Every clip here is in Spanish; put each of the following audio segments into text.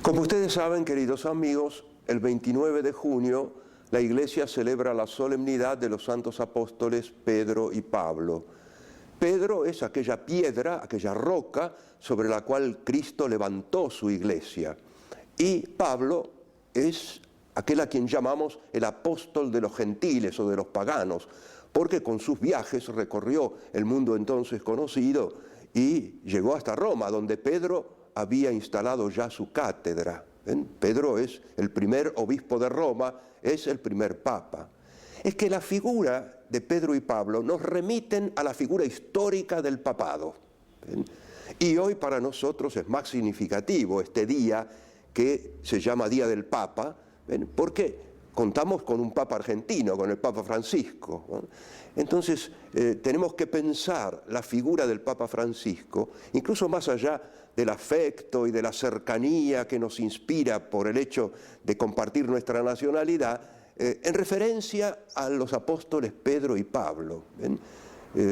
Como ustedes saben, queridos amigos, el 29 de junio la Iglesia celebra la solemnidad de los santos apóstoles Pedro y Pablo. Pedro es aquella piedra, aquella roca sobre la cual Cristo levantó su Iglesia. Y Pablo es aquel a quien llamamos el apóstol de los gentiles o de los paganos, porque con sus viajes recorrió el mundo entonces conocido y llegó hasta Roma, donde Pedro había instalado ya su cátedra. Pedro es el primer obispo de Roma, es el primer papa. Es que la figura de Pedro y Pablo nos remiten a la figura histórica del papado. Y hoy para nosotros es más significativo este día que se llama Día del Papa, porque contamos con un papa argentino, con el Papa Francisco. Entonces tenemos que pensar la figura del Papa Francisco, incluso más allá del afecto y de la cercanía que nos inspira por el hecho de compartir nuestra nacionalidad, en referencia a los apóstoles Pedro y Pablo.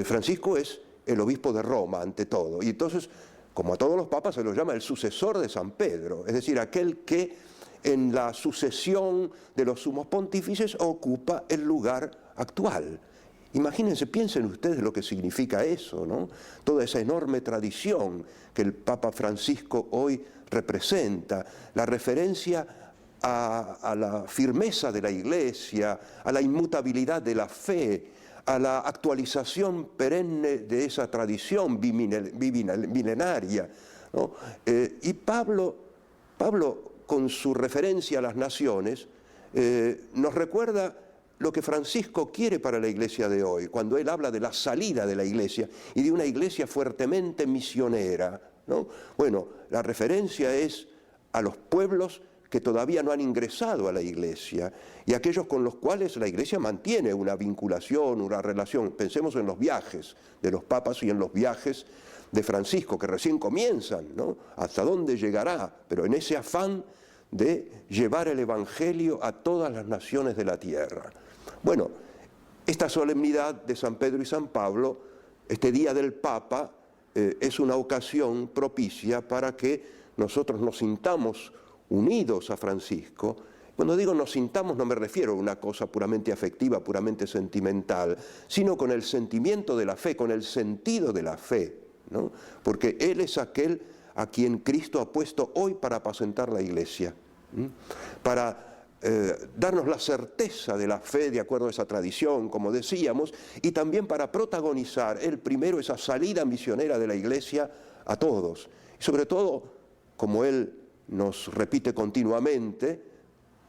Francisco es el obispo de Roma ante todo, y entonces, como a todos los papas, se lo llama el sucesor de San Pedro, es decir, aquel que en la sucesión de los sumos pontífices ocupa el lugar actual. Imagínense, piensen ustedes lo que significa eso, ¿no? Toda esa enorme tradición que el Papa Francisco hoy representa, la referencia a la firmeza de la Iglesia, a la inmutabilidad de la fe, a la actualización perenne de esa tradición bimilenaria, ¿no? Y Pablo, con su referencia a las naciones, nos recuerda lo que Francisco quiere para la Iglesia de hoy, cuando él habla de la salida de la Iglesia y de una Iglesia fuertemente misionera, ¿no? Bueno, la referencia es a los pueblos que todavía no han ingresado a la Iglesia y aquellos con los cuales la Iglesia mantiene una vinculación, una relación. Pensemos en los viajes de los papas y en los viajes de Francisco, que recién comienzan, ¿no? Hasta dónde llegará, pero en ese afán de llevar el Evangelio a todas las naciones de la tierra. Bueno, esta solemnidad de San Pedro y San Pablo, este Día del Papa, es una ocasión propicia para que nosotros nos sintamos unidos a Francisco. Cuando digo nos sintamos no me refiero a una cosa puramente afectiva, puramente sentimental, sino con el sentimiento de la fe, con el sentido de la fe, ¿no? Porque Él es aquel a quien Cristo ha puesto hoy para apacentar la Iglesia, para darnos la certeza de la fe de acuerdo a esa tradición, como decíamos, y también para protagonizar Él primero esa salida misionera de la Iglesia a todos. Y sobre todo, como Él nos repite continuamente,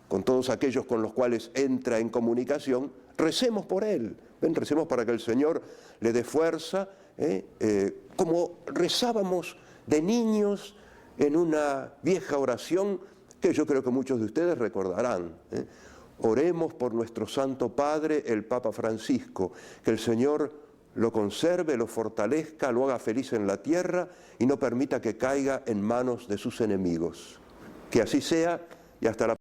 con todos aquellos con los cuales entra en comunicación, recemos por Él, recemos para que el Señor le dé fuerza, como rezábamos de niños en una vieja oración que yo creo que muchos de ustedes recordarán. Oremos por nuestro Santo Padre, el Papa Francisco, que el Señor lo conserve, lo fortalezca, lo haga feliz en la tierra y no permita que caiga en manos de sus enemigos. Que así sea y hasta la próxima.